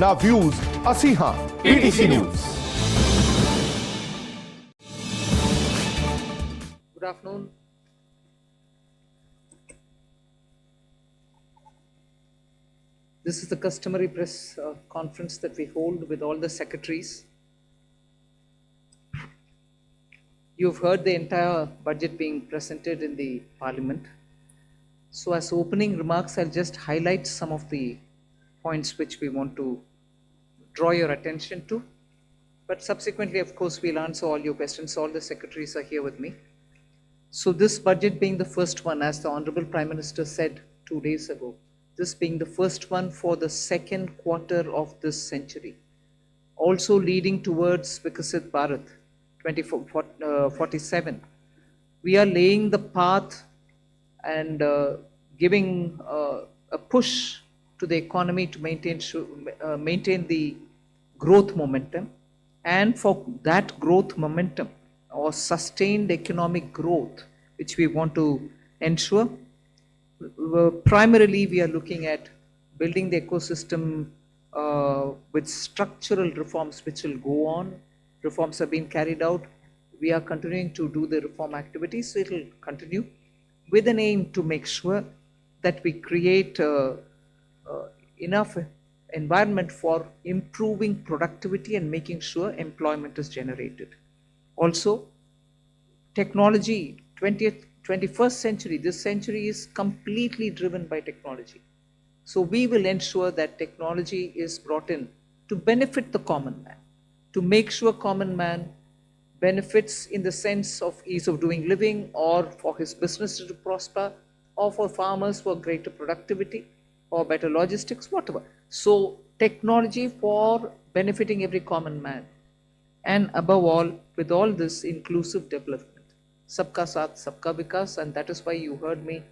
ना व्यूज असी हां PTC news. Good afternoon. This is the customary press conference that we hold with all the secretaries. You've heard the entire budget being presented in the Parliament. So as opening remarks, I'll just highlight some of the points which we want to draw your attention to. But subsequently, of course, we'll answer all your questions. All the secretaries are here with me. So this budget being the first one, as the Honorable Prime Minister said 2 days ago, this being the first one for the second quarter of this century, also leading towards Vikasit Bharat 2047. We are laying the path and giving a push to the economy to maintain the growth momentum. And for that growth momentum or sustained economic growth, which we want to ensure, primarily we are looking at building the ecosystem with structural reforms which will go on. Reforms have been carried out. We are continuing to do the reform activities, so it will continue with an aim to make sure that we create enough environment for improving productivity and making sure employment is generated. Also, technology, 21st century, this century is completely driven by technology. So we will ensure that technology is brought in to benefit the common man, to make sure common man benefits in the sense of ease of doing living, or for his business to prosper, or for farmers for greater productivity or better logistics, whatever. So technology for benefiting every common man. And above all, with all this, inclusive development. Sabka Saath, Sabka Vikas, and that is why you heard me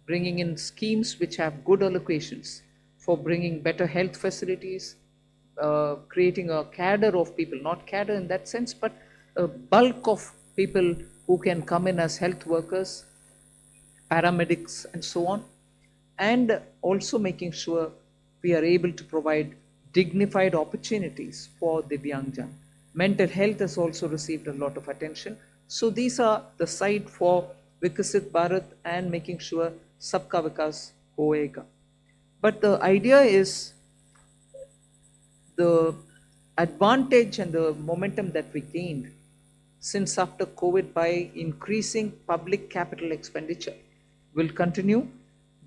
bringing in schemes which have good allocations for bringing better health facilities, creating a cadre of people, not cadre in that sense, but a bulk of people who can come in as health workers, paramedics, and so on, and also making sure we are able to provide dignified opportunities for Divyangjan. Mental health has also received a lot of attention. So these are the side for Vikasit Bharat and making sure Sabka Vikas hoega. But the idea is the advantage and the momentum that we gained since after COVID by increasing public capital expenditure will continue.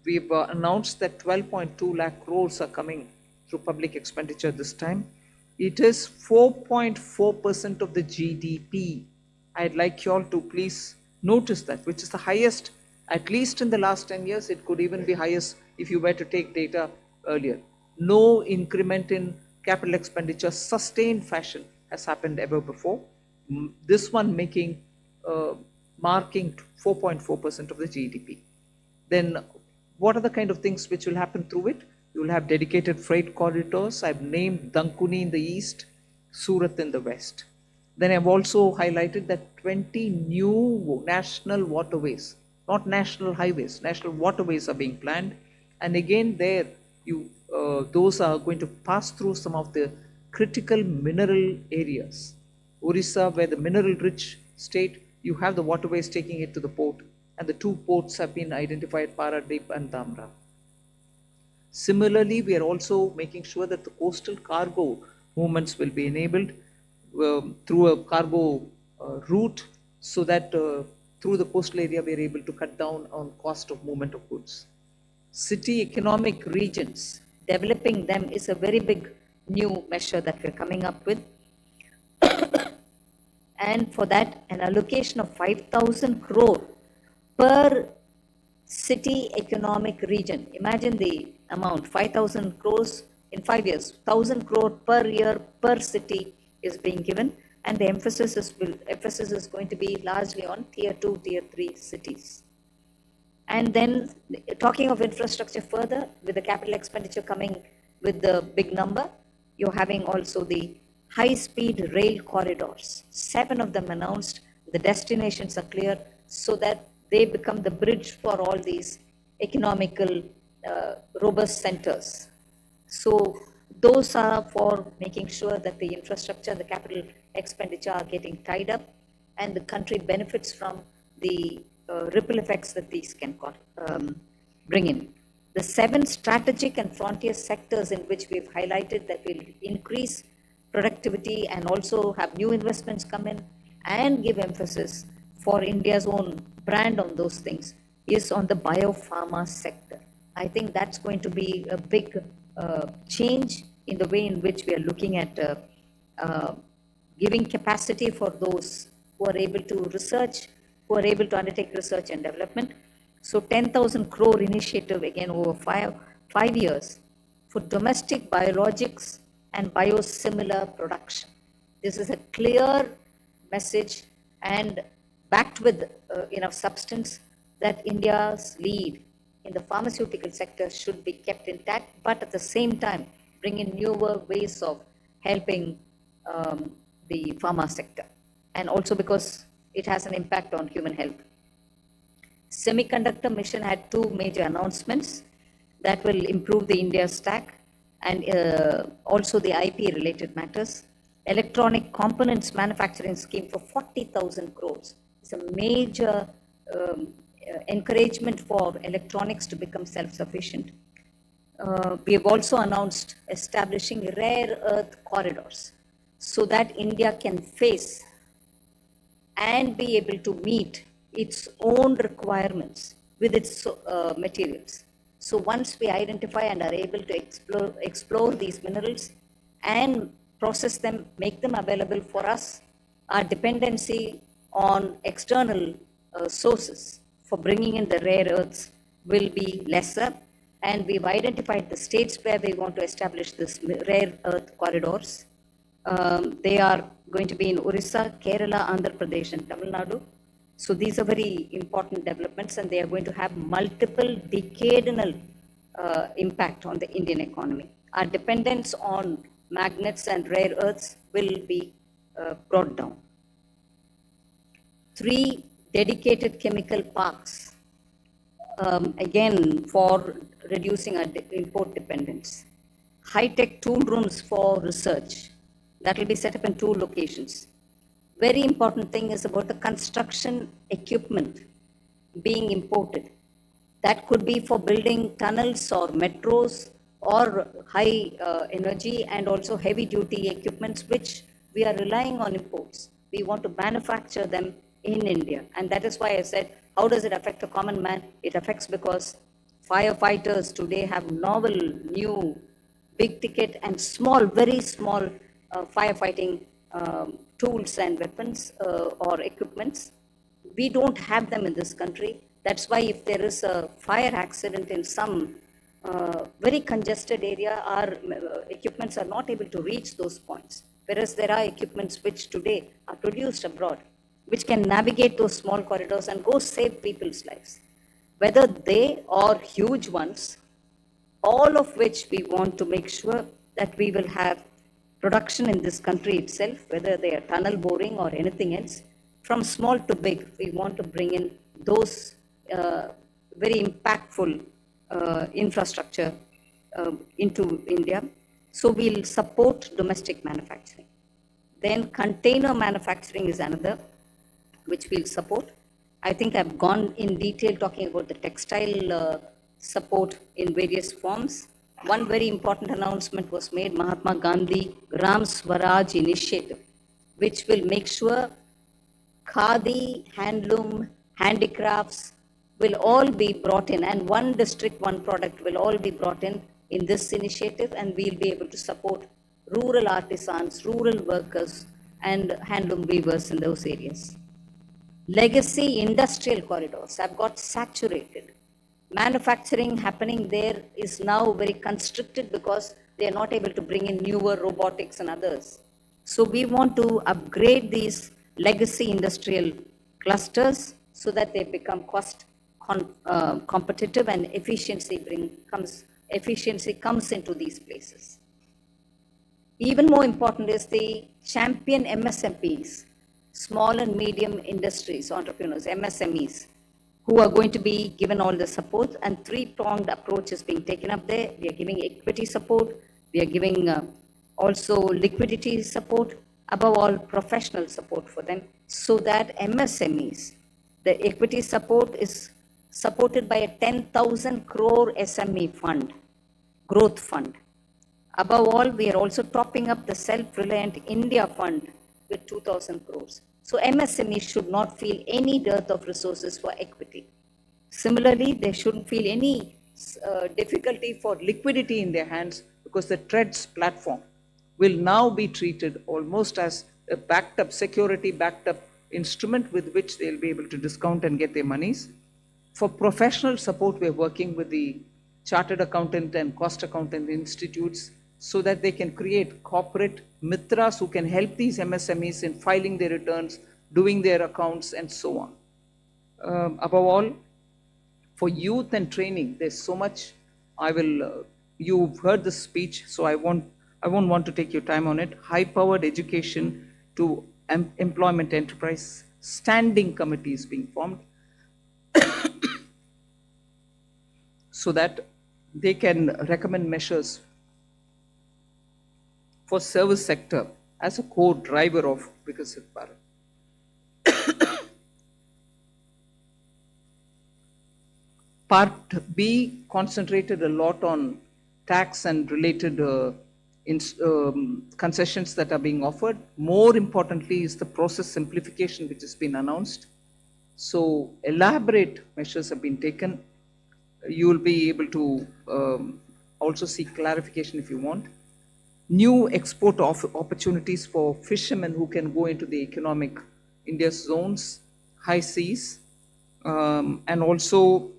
We've announced that 12.2 lakh crores are coming through public expenditure this time. It is 4.4% of the GDP. I'd like you all to please notice that, which is the highest, at least in the last 10 years. It could even be highest if you were to take data earlier. No increment in capital expenditure, sustained fashion, has happened ever before. This one marking 4.4% of the GDP. Then what are the kind of things which will happen through it? You will have dedicated freight corridors. I've named Dankuni in the east, Surat in the west. Then I've also highlighted that 20 new national waterways, not national highways, national waterways are being planned. And again, there those are going to pass through some of the critical mineral areas. Orissa, where the mineral-rich state, you have the waterways taking it to the port, and the two ports have been identified, Paradip and Dhamra. Similarly, we are also making sure that the coastal cargo movements will be enabled through a cargo route, so that through the coastal area we are able to cut down on cost of movement of goods. City economic regions, developing them is a very big new measure that we're coming up with. And for that, an allocation of 5,000 crore per city economic region. Imagine the amount, 5,000 crores in 5 years, 1,000 crore per year per city is being given, and the emphasis is going to be largely on tier 2, tier 3 cities. And then talking of infrastructure further, with the capital expenditure coming with the big number, you're having also the high-speed rail corridors. 7 of them announced. The destinations are clear, so that they become the bridge for all these economical robust centers. So those are for making sure that the infrastructure, the capital expenditure are getting tied up, and the country benefits from the ripple effects that these can bring in. The 7 strategic and frontier sectors in which we've highlighted that will increase productivity and also have new investments come in and give emphasis for India's own brand on those things is on the biopharma sector. I think that's going to be a big change in the way in which we are looking at giving capacity for those who are able to research, who are able to undertake research and development. So 10,000 crore initiative again over five years for domestic biologics and biosimilar production. This is a clear message and backed with enough substance that India's lead in the pharmaceutical sector should be kept intact, but at the same time bring in newer ways of helping the pharma sector, and also because it has an impact on human health. Semiconductor mission had 2 major announcements that will improve the India stack and also the IP related matters. Electronic components manufacturing scheme for 40,000 crores. It's a major encouragement for electronics to become self-sufficient. We have also announced establishing rare earth corridors so that India can face and be able to meet its own requirements with its materials. So once we identify and are able to explore these minerals and process them, make them available for us, our dependency on external sources for bringing in the rare earths will be lesser. And we've identified the states where we want to establish this rare earth corridors. They are going to be in Orissa, Kerala, Andhra Pradesh, and Tamil Nadu. So these are very important developments, and they are going to have multiple decadal impact on the Indian economy. Our dependence on magnets and rare earths will be brought down. 3 dedicated chemical parks, again for reducing our import dependence. High-tech tool rooms for research, that will be set up in 2 locations. Very important thing is about the construction equipment being imported. That could be for building tunnels or metros or high energy and also heavy duty equipments, which we are relying on imports. We want to manufacture them in India. And that is why I said, how does it affect a common man? It affects because firefighters today have novel, new, big ticket and small, very small firefighting tools and weapons or equipments. We don't have them in this country. That's why if there is a fire accident in some very congested area, our equipments are not able to reach those points. Whereas there are equipments which today are produced abroad, which can navigate those small corridors and go save people's lives. Whether they are huge ones, all of which we want to make sure that we will have production in this country itself, whether they are tunnel boring or anything else, from small to big, we want to bring in those very impactful infrastructure into India. So we'll support domestic manufacturing. Then container manufacturing is another, which we'll support. I think I've gone in detail talking about the textile support in various forms. One very important announcement was made, Mahatma Gandhi Gram Swaraj initiative, which will make sure khadi, handloom, handicrafts will all be brought in, and one district, one product will all be brought in this initiative, and we'll be able to support rural artisans, rural workers, and handloom weavers in those areas. Legacy industrial corridors have got saturated. Manufacturing happening there is now very constricted because they are not able to bring in newer robotics and others. So we want to upgrade these legacy industrial clusters so that they become cost competitive and efficiency comes into these places. Even more important is the champion MSMEs, small and medium industries, entrepreneurs, MSMEs, who are going to be given all the support, and 3-pronged approach is being taken up there. We are giving equity support, We are giving also liquidity support, above all professional support for them, so that MSMEs, the equity support is supported by a 10,000 crore SME fund, growth fund. Above all, we are also topping up the Self-Reliant India Fund with 2,000 crores. So MSMEs should not feel any dearth of resources for equity. Similarly, they shouldn't feel any difficulty for liquidity in their hands, because the TREADS platform will now be treated almost as a backed up, security backed up instrument with which they'll be able to discount and get their monies. For professional support, we're working with the chartered accountant and cost accountant institutes so that they can create corporate mitras who can help these MSMEs in filing their returns, doing their accounts, and so on. Above all, for youth and training, there's so much. You've heard the speech, so I won't want to take your time on it. High-powered education to employment enterprise, standing committees being formed so that they can recommend measures for service sector as a core driver of Viksit Bharat. Part B concentrated a lot on tax and related concessions that are being offered. More importantly is the process simplification which has been announced. So elaborate measures have been taken. You will be able to also seek clarification if you want. New export opportunities for fishermen who can go into the economic India's zones, high seas, and also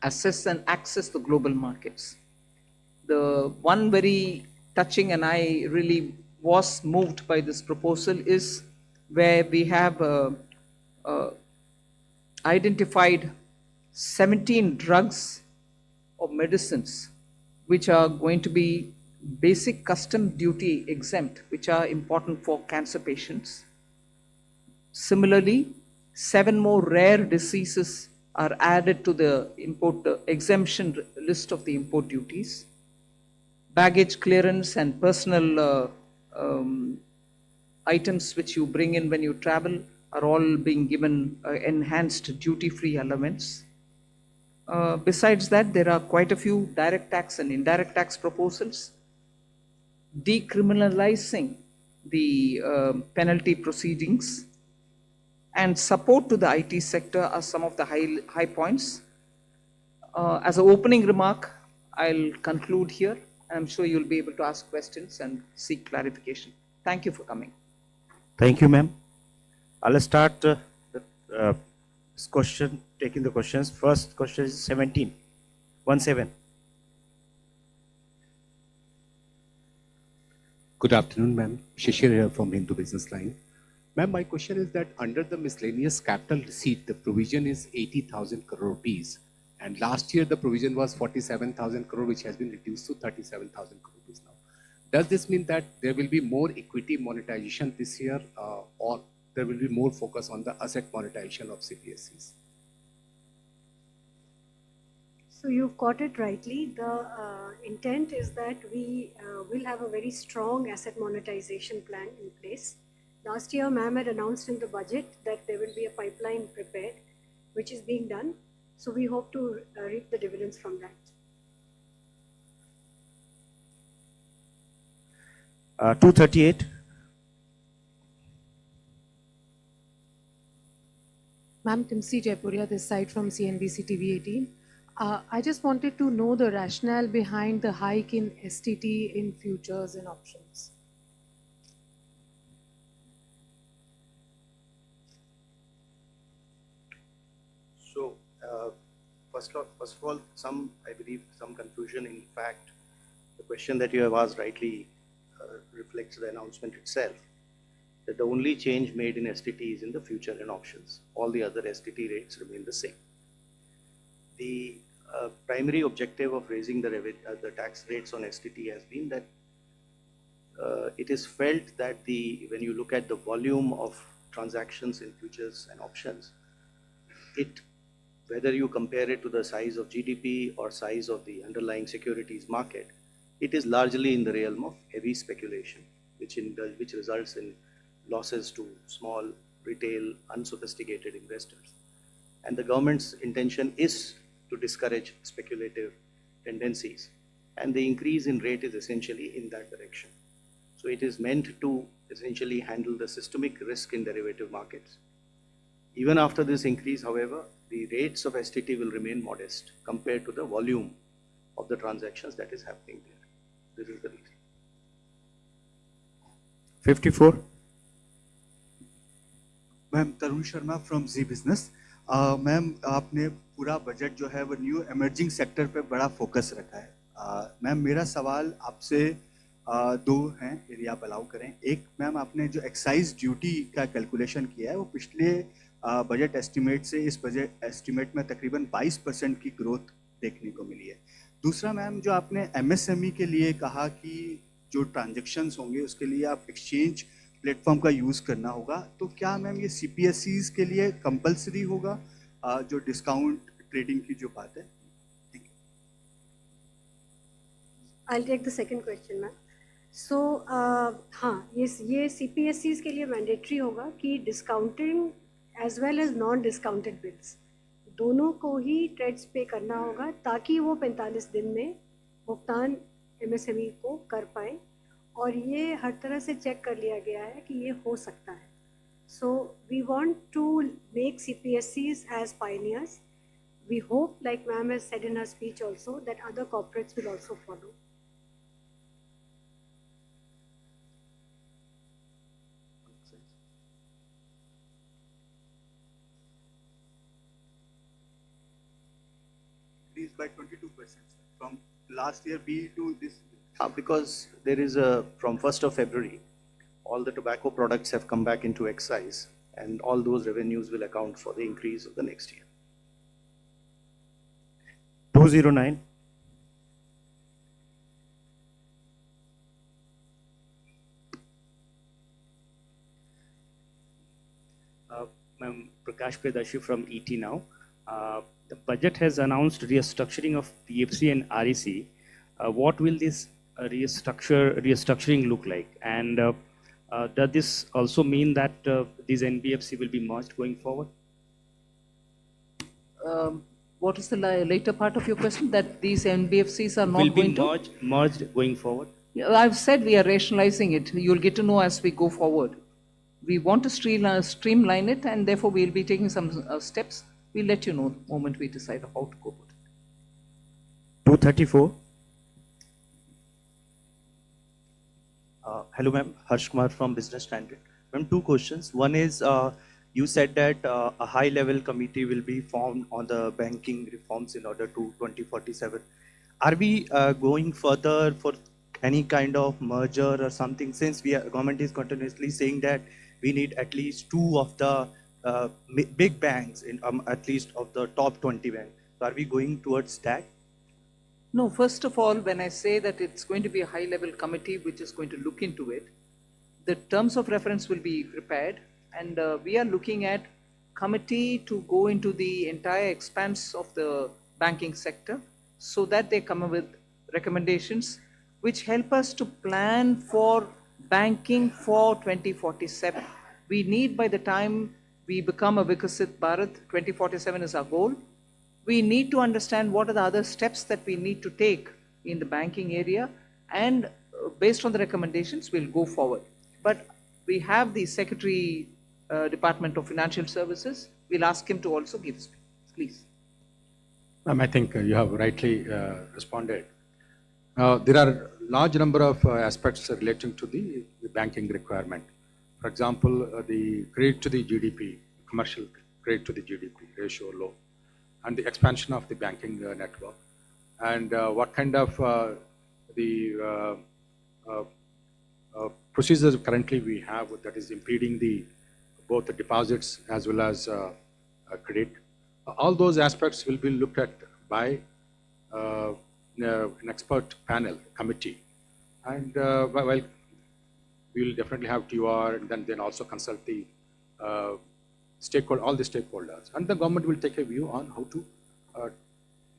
assess and access the global markets. The one very touching, and I really was moved by this proposal, is where we have identified 17 drugs or medicines which are going to be basic custom duty exempt, which are important for cancer patients. Similarly, 7 more rare diseases are added to the import exemption list of the import duties. Baggage clearance and personal items which you bring in when you travel are all being given enhanced duty-free allowance. Besides that, there are quite a few direct tax and indirect tax proposals. Decriminalizing the penalty proceedings and support to the IT sector are some of the high points. As an opening remark, I'll conclude here. I'm sure you'll be able to ask questions and seek clarification. Thank you for coming. Thank you, ma'am. I'll start this question, taking the questions. First question is 17. 17. Good afternoon, ma'am. Shishir here from Hindu Business Line. Ma'am, my question is that under the miscellaneous capital receipt, the provision is 80,000 crore rupees. And last year, the provision was 47,000 crore, which has been reduced to 37,000 crore rupees now. Does this mean that there will be more equity monetization this year, or there will be more focus on the asset monetization of CPSEs? So you've got it rightly. The intent is that we will have a very strong asset monetization plan in place. Last year, ma'am had announced in the budget that there will be a pipeline prepared, which is being done. So we hope to reap the dividends from that. 238. Ma'am, Timsi Jaipuria, this side from CNBC TV 18. I just wanted to know the rationale behind the hike in STT in futures and options. So, first of all, I believe some confusion. In fact, the question that you have asked rightly reflects the announcement itself, that the only change made in STT is in the future and options. All the other STT rates remain the same. The primary objective of raising the tax rates on STT has been that it is felt that when you look at the volume of transactions in futures and options, whether you compare it to the size of GDP or size of the underlying securities market, it is largely in the realm of heavy speculation, which results in losses to small, retail, unsophisticated investors. And the government's intention is to discourage speculative tendencies, and the increase in rate is essentially in that direction. So it is meant to essentially handle the systemic risk in derivative markets. Even after this increase, however, the rates of STT will remain modest compared to the volume of the transactions that is happening there. This is the reason. 54. Ma'am Tarun Sharma from Zee Business. Ma'am आपने पूरा budget जो है वो new emerging sector पे बड़ा focus रखा है। Ma'am मेरा सवाल आपसे दो हैं, यदि आप अलाउ करें। एक, मैम आपने जो एक्साइज ड्यूटी का कैलकुलेशन किया है वो पिछले बजट एस्टिमेट से इस बजट एस्टिमेट में तकरीबन 22% की ग्रोथ देखने को मिली है। दूसरा मैम, जो आपने एमएसएमई के लिए कहा कि जो ट्रांजेक्शन्स होंगे उसके लिए आप एक्सचेंज प्लेटफॉर्म का यूज़ करना होगा, तो क्या मैम ये सीपीएसईज के लिए कंपलसरी होगा जो डिस्काउंट ट्रेडिंग की जो बात है? Thank you. I'll take the second question, ma'am. So, हाँ, ये CPSEs के लिए मैंडेटरी होगा कि discounting as well as non discounted bills दोनों को ही ट्रेड्स पे करना होगा, ताकि वो 45 दिन में भुगतान MSME को कर पाए। और ये हर तरह से चेक कर लिया गया है कि ये हो सकता है। So we want to make CPSEs as pioneers. We hope, like ma'am has said in her speech also, that other corporates will also follow. Increased by 22% from last year B to this year. Because there is from 1st of February, all the tobacco products have come back into excise, and all those revenues will account for the increase of the next year. 209. I'm Prakash Predashi from ET now. The budget has announced restructuring of PFC and REC. What will this restructuring look like? And does this also mean that these NBFC will be merged going forward? What is the later part of your question? That these NBFCs are not Will going be to? merged going forward? Yeah, I've said we are rationalizing it. You'll get to know as we go forward. We want to streamline it, and therefore we'll be taking some steps. We'll let you know the moment we decide how to go about it. 234. Hello, ma'am. Harsh Kumar from Business Standard. Ma'am, two questions. One is, you said that a high-level committee will be formed on the banking reforms in order to 2047. Are we going further for any kind of merger or something? Since government is continuously saying that we need at least two of the big banks, in at least of the top 20 banks. So are we going towards that? No, first of all, when I say that it's going to be a high-level committee which is going to look into it, the terms of reference will be prepared, and we are looking at committee to go into the entire expanse of the banking sector so that they come up with recommendations which help us to plan for banking for 2047. We need, by the time we become a Vikasit Bharat, 2047 is our goal. We need to understand what are the other steps that we need to take in the banking area, and based on the recommendations, we'll go forward. But we have the Secretary, Department of Financial Services. We'll ask him to also give us, please. I think you have rightly responded. There are large number of aspects relating to the banking requirement. For example, the credit to the GDP, commercial credit to the GDP ratio low, and the expansion of the banking network, and what kind of procedures currently we have that is impeding both the deposits as well as credit. All those aspects will be looked at by an expert panel committee, and well, we will definitely have TUR, and then also consult the all the stakeholders, and the government will take a view on how to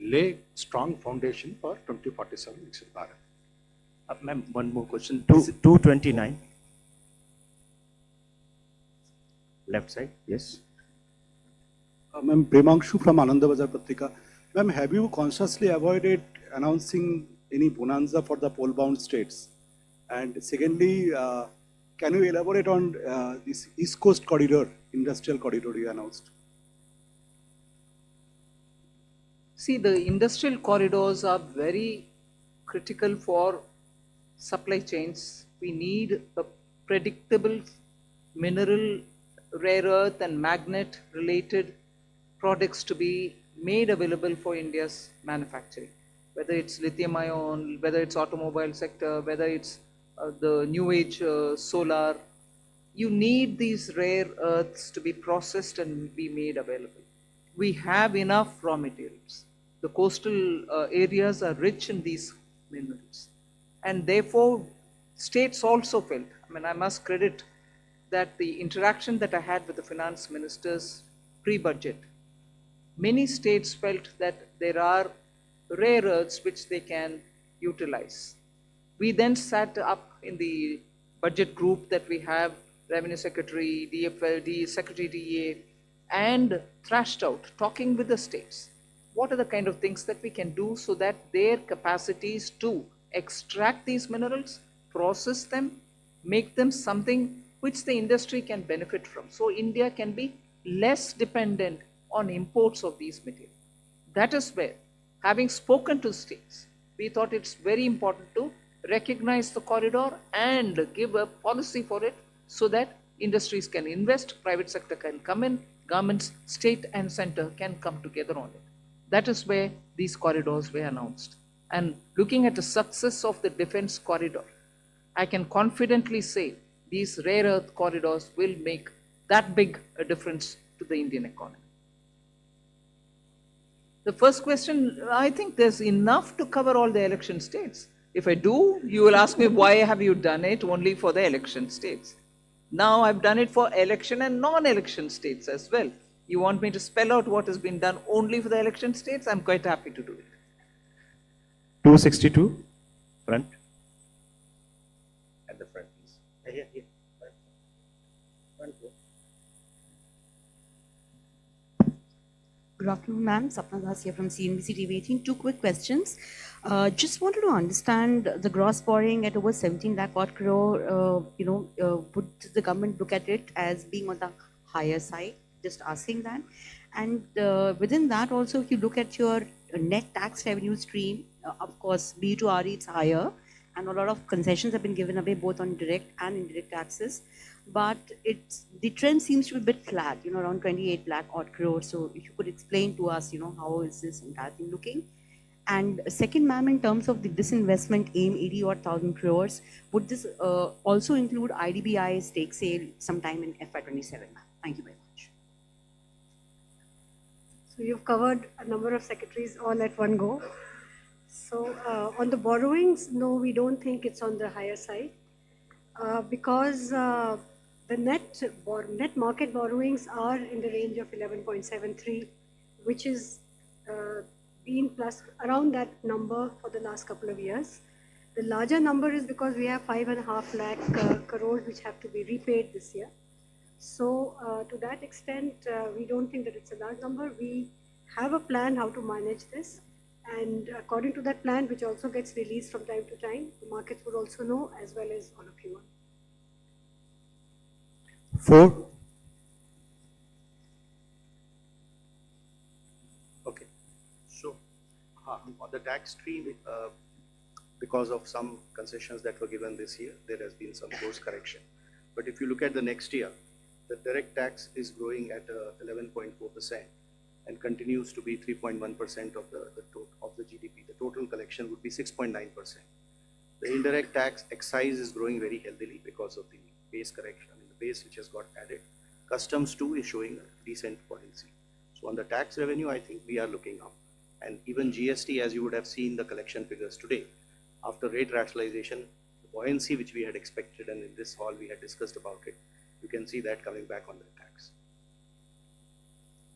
lay strong foundation for 2047 Viksit Bharat. Ma'am, one more question. 229. Left side, yes. Ma'am, Premanshu from Anandabazar Patrika. Ma'am, have you consciously avoided announcing any bonanza for the pole-bound states? And secondly, can you elaborate on this East Coast corridor, industrial corridor you announced? See, the industrial corridors are very critical for supply chains. We need a predictable mineral, rare earth and magnet related products to be made available for India's manufacturing, whether it's lithium ion, whether it's automobile sector, whether it's the new age solar. You need these rare earths to be processed and be made available. We have enough raw materials. The coastal areas are rich in these minerals, and therefore states also felt, I mean, I must credit that the interaction that I had with the finance ministers pre-budget, many states felt that there are rare earths which they can utilize. We then sat up in the budget group that we have, Revenue Secretary, DFL, Secretary DA, and thrashed out, talking with the states. What are the kind of things that we can do so that their capacities to extract these minerals, process them, make them something which the industry can benefit from. So India can be less dependent on imports of these materials. That is where, having spoken to states, we thought it's very important to recognize the corridor and give a policy for it so that industries can invest, private sector can come in, governments, state and center can come together on it. That is where these corridors were announced. And looking at the success of the defense corridor, I can confidently say these rare earth corridors will make that big a difference to the Indian economy. The first question, I think there's enough to cover all the election states. If I do, you will ask me, why have you done it only for the election states? Now I've done it for election and non-election states as well. You want me to spell out what has been done only for the election states? I'm quite happy to do it. 262, front. At the front, please. Here. Front. Good afternoon, ma'am. Sapna Das here from CNBC TV 18. Two quick questions. Just wanted to understand the gross borrowing at over 17 lakh odd crore. Would the government look at it as being on the higher side? Just asking that. And within that also, if you look at your net tax revenue stream, of course, B to RE, it's higher. And a lot of concessions have been given away both on direct and indirect taxes. But the trend seems to be a bit flat, around 28 lakh odd crores. So if you could explain to us, how is this entire thing looking? And second, ma'am, in terms of the disinvestment aim, 80 odd thousand crores, would this also include IDBI stake sale sometime in FY27, ma'am? Thank you very much. So you've covered a number of secretaries all at one go. So on the borrowings, no, we don't think it's on the higher side because the net market borrowings are in the range of 11.73, which is been plus around that number for the last couple of years. The larger number is because we have 5.5 lakh crores which have to be repaid this year. So to that extent, we don't think that it's a large number. We have a plan how to manage this. And according to that plan, which also gets released from time to time, the markets would also know, as well as all of you. 4. Okay. So on the tax stream, because of some concessions that were given this year, there has been some course correction. But if you look at the next year, the direct tax is growing at 11.4%. and continues to be 3.1% of the GDP. The total collection would be 6.9%. The indirect tax excise is growing very healthily because of the base correction, the base which has got added. Customs too is showing a decent buoyancy. So on the tax revenue, I think we are looking up. And even GST, as you would have seen the collection figures today, after rate rationalization, the buoyancy which we had expected, and in this hall we had discussed about it, you can see that coming back on the tax.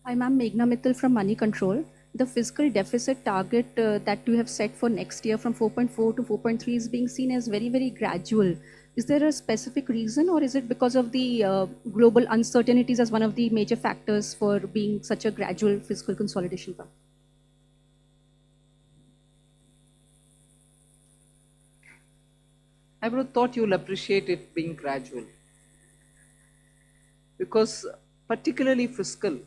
Hi, ma'am. Meghna Mittal from Money Control. the fiscal deficit target that you have set for next year from 4.4 to 4.3 is being seen as very, very gradual. Is there a specific reason, or is it because of the global uncertainties as one of the major factors for being such a gradual fiscal consolidation path? I would have thought you'll appreciate it being gradual. Because particularly fiscal,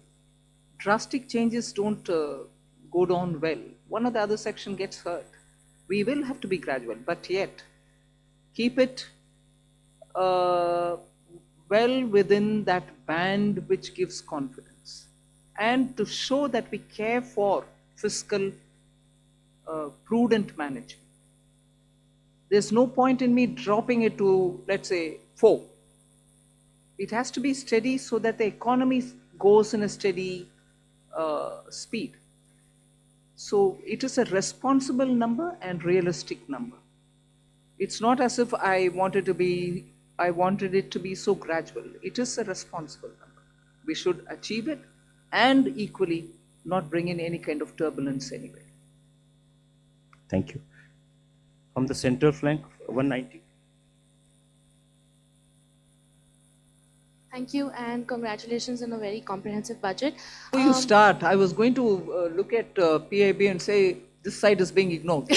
drastic changes don't go down well. One or the other section gets hurt. We will have to be gradual, but yet keep it well within that band which gives confidence, and to show that we care for fiscal prudent management. There's no point in me dropping it to, let's say, 4. It has to be steady so that the economy goes in a steady speed. So it is a responsible number and realistic number. It's not as if I wanted it to be so gradual. It is a responsible number. We should achieve it and equally not bring in any kind of turbulence anyway. Thank you. From the center flank, 190. Thank you, and congratulations on a very comprehensive budget. Before you start, I was going to look at PIB and say this side is being ignored.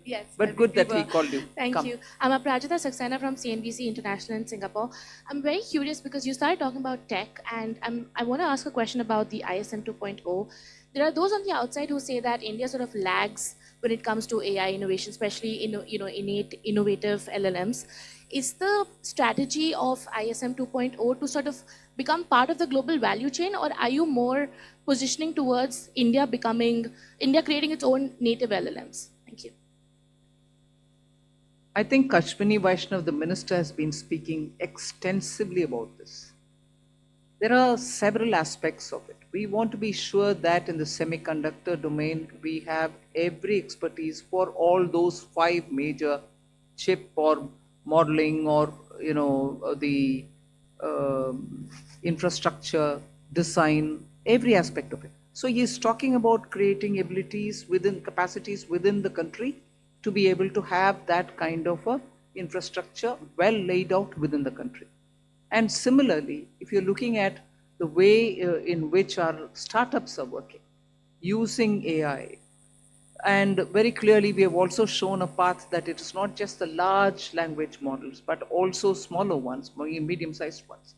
Yes. But good that he called you. Thank Come. you. I'm Aprajita Saxena from CNBC International in Singapore. I'm very curious because you started talking about tech, and I want to ask a question about the ISM 2.0. There are those on the outside who say that India sort of lags when it comes to AI innovation, especially innate innovative LLMs. Is the strategy of ISM 2.0 to sort of become part of the global value chain, or are you more positioning towards India creating its own native LLMs? Thank you. I think Kashmini Vaishnav, the minister, has been speaking extensively about this. There are several aspects of it. We want to be sure that in the semiconductor domain, we have every expertise for all those 5 major chip or modeling or the infrastructure, design, every aspect of it. So he is talking about creating abilities capacities within the country to be able to have that kind of a infrastructure well laid out within the country. And similarly, if you're looking at the way in which our startups are working, using AI, and very clearly we have also shown a path that it is not just the large language models, but also smaller ones, medium-sized ones,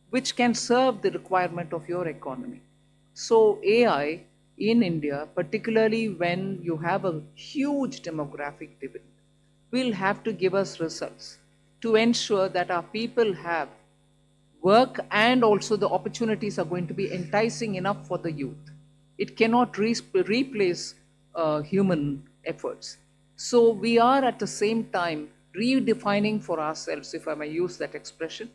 which can serve the requirement of your economy. So AI in India, particularly when you have a huge demographic dividend, will have to give us results to ensure that our people have work and also the opportunities are going to be enticing enough for the youth. It cannot replace human efforts. So we are at the same time redefining for ourselves, if I may use that expression,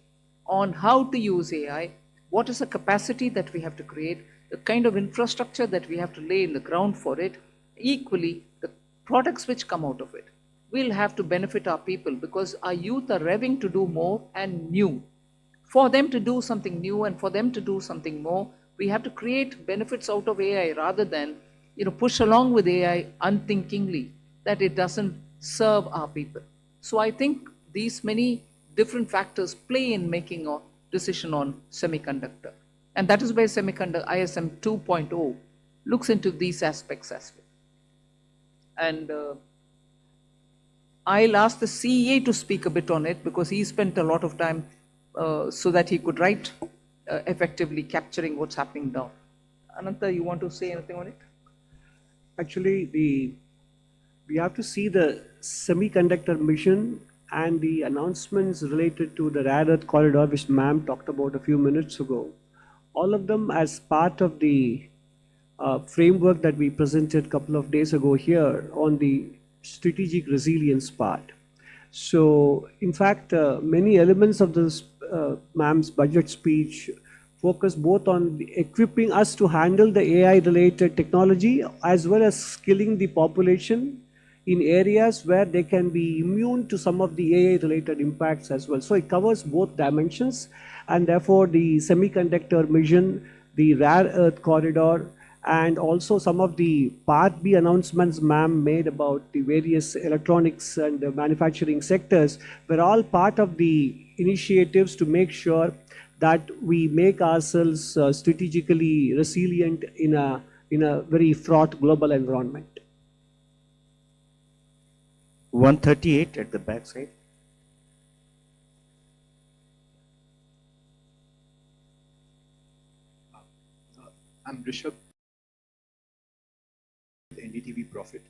on how to use AI, what is the capacity that we have to create, the kind of infrastructure that we have to lay in the ground for it. Equally, the products which come out of it will have to benefit our people, because our youth are revving to do more and new. For them to do something new and for them to do something more, we have to create benefits out of AI rather than push along with AI unthinkingly that it doesn't serve our people. So I think these many different factors play in making a decision on semiconductor. And that is where semiconductor ISM 2.0 looks into these aspects as well. And I'll ask the CEA to speak a bit on it, because he spent a lot of time so that he could write effectively capturing what's happening down. Ananta, you want to say anything on it? Actually, we have to see the semiconductor mission and the announcements related to the rare earth corridor, which ma'am talked about a few minutes ago. All of them as part of the framework that we presented a couple of days ago here on the strategic resilience part. So, in fact, many elements of this ma'am's budget speech focus both on equipping us to handle the AI-related technology as well as skilling the population in areas where they can be immune to some of the AI-related impacts as well. So it covers both dimensions, and therefore the semiconductor mission, the rare earth corridor, and also some of the Part B announcements ma'am made about the various electronics and manufacturing sectors were all part of the initiatives to make sure that we make ourselves strategically resilient in a very fraught global environment. 138 at the back side. I'm Rishabh, NDTV Profit.